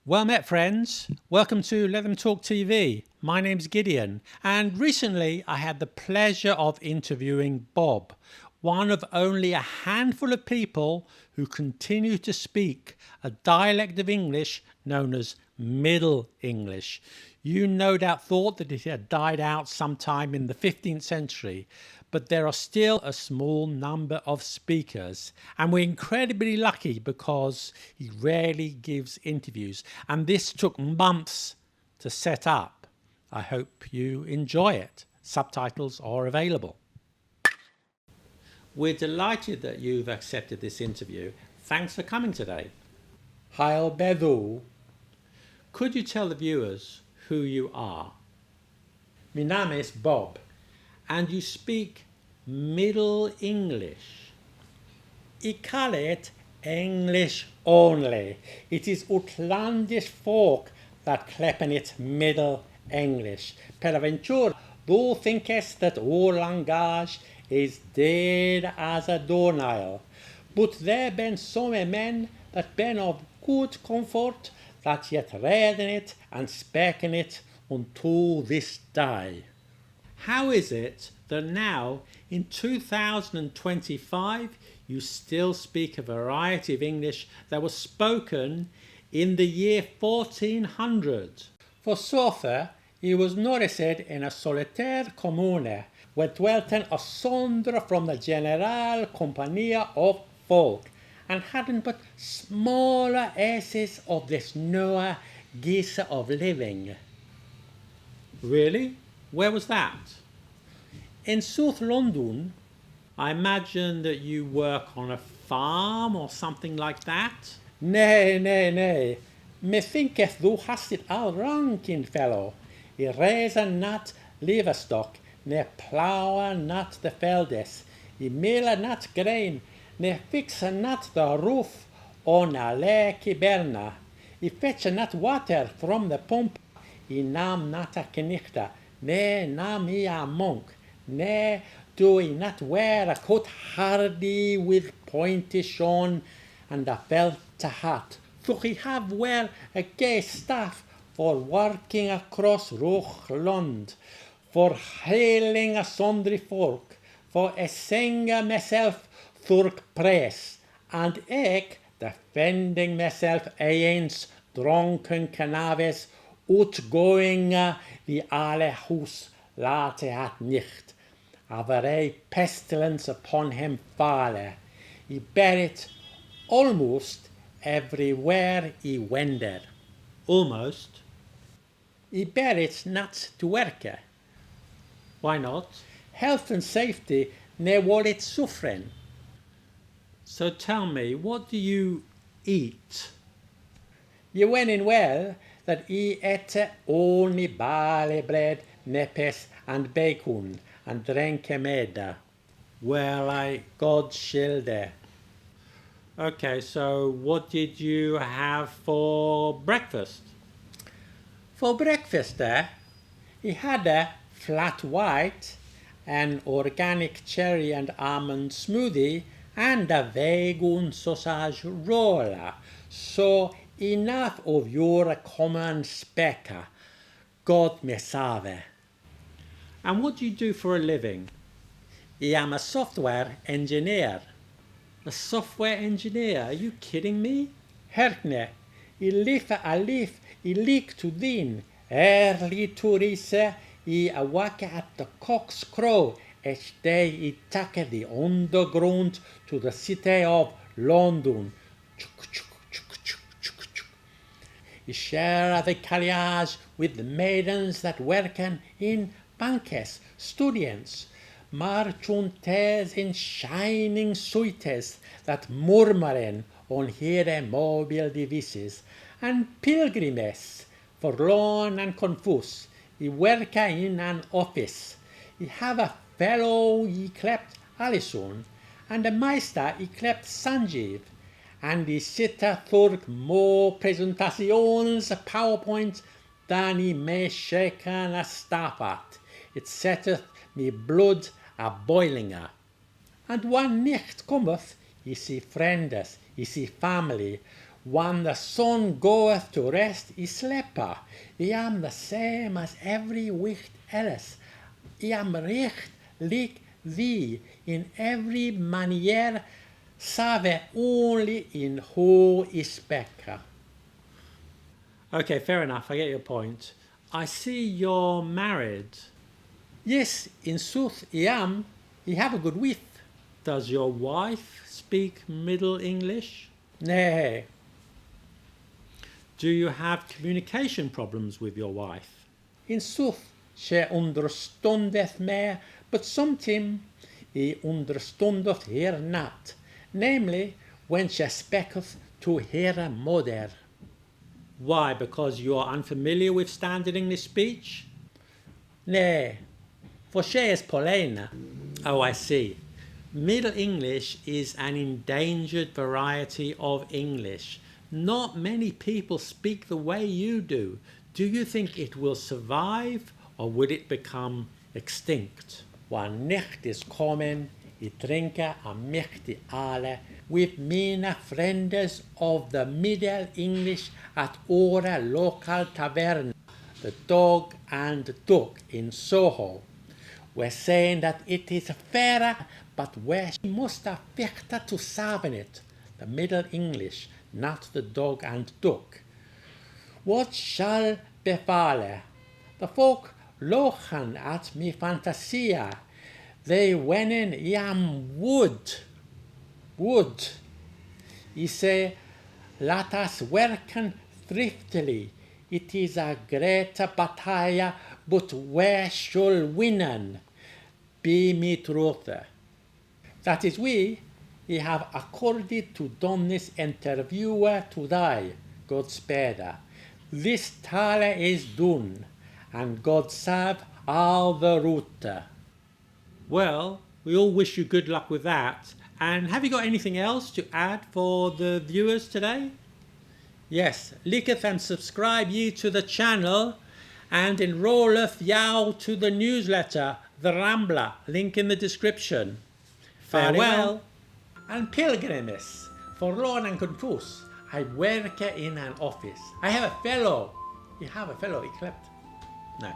Well met, friends. Welcome to Letthemtalktv. My name's Gideon, and recently I had the pleasure of interviewing Bob, one of only a handful of people who continue to speak a dialect of English known as Middle English. You no doubt thought that it had died out sometime in the 15th century, but there are still a small number of speakers, and we're incredibly lucky because he rarely gives interviews, and this took months to set up. I hope you enjoy it. Subtitles are available. We're delighted that you've accepted this interview. Thanks for coming today. Hail Bedu. Could you tell the viewers who you are? My name is Bob, and you speak Middle English. I call it English only. It is outlandish folk that clappen it Middle English. Peradventure, thou thinkest that our language is dead as a doornail. But there ben some men that ben of good comfort that yet read in it and spake in it unto this day. How is it that now, in 2025, you still speak a variety of English that was spoken in the year 1400? For Chaucer, he was nourished in a solitaire commune, where dwelten asunder from the general compania of folk, and hadn't but smaller aces of this newer geese of living. Really? Where was that? In South London. I imagine that you work on a farm or something like that? Nay. Methinketh thou hast it all wrong, kin fellow. I raise not livestock, ne plough not the feldes, I mill not grain, ne fix not the roof on a lake berna. I fetch not water from the pump, I nam not a knichter, ne nam I a monk, ne do I not wear a coat hardy with pointy shone and a felt hat. So I have wear a gay staff for working across Roch Lund, for hailing a sundry folk, for essing myself thurk press, and eke defending myself against drunken canaves outgoing the alle hus late at nicht. A very pestilence upon him falle. He bear it almost everywhere he wender. Almost? He bear it not to work. Why not? Health and safety ne will it suffering. So tell me, what do you eat? You went in well that he ate only barley bread, nepes and bacon, and drank meda. Well, God shilde. Okay, so what did you have for breakfast? For breakfast, he had a flat white, an organic cherry and almond smoothie, and a vegan sausage roll. So enough of your common specker. God me save. And what do you do for a living? I am a software engineer. A software engineer? Are you kidding me? Herkne, I live a life, I leak to din. Early to rise, I awake at the cock's crow. Each day I take the underground to the city of London. I share the carriage with the maidens that worken in banques, students, marchuntes in shining suites that murmuren on here mobile devices, and pilgrimes, forlorn and confused. I work in an office. I have a fellow I clept Alison, and a meister I clept Sanjeev, and I sitter thurk more presentations PowerPoint than I may shaken a staff at. It setteth me blood a boiling. And one nicht cometh, I see friends, I see family, When the sun goeth to rest, I slipper. I am the same as every wicht else. I am recht like thee in every manier, save only in who I speak. Okay, fair enough, I get your point. I see you're married. Yes, in sooth I am. I have a good wife. Does your wife speak Middle English? Nay. Do you have communication problems with your wife? In sooth, she understandeth me, but sometimes I understandeth her not, namely when she speaketh to her mother. Why, because you are unfamiliar with standard English speech? Nay, for she is Paulina. Oh, I see. Middle English is an endangered variety of English. Not many people speak the way you do. Do you think it will survive, or would it become extinct? When Nacht is coming, I drinke a mächtig ale with mina friends of the Middle English at our local tavern, the Dog and Duck in Soho. We're saying that it is fair, but we must affect to saving it, the Middle English, not the Dog and Duck. What shall befale? The folk lachen at me fantasia. They wennen I am wood. I say, let us worken thriftily. It is a great battalion, but we shall winnen. Be me truth. That is I have accorded to Donnis interviewer today. Godspeed. This tale is done, and God save all the route. Well, we all wish you good luck with that. And have you got anything else to add for the viewers today? Yes, liketh and subscribe ye to the channel, and enrolleth you to the newsletter, The Rambler, link in the description. Farewell, and pilgrims, forlorn and confused. I work in an office. I have a fellow. You have a fellow, except no.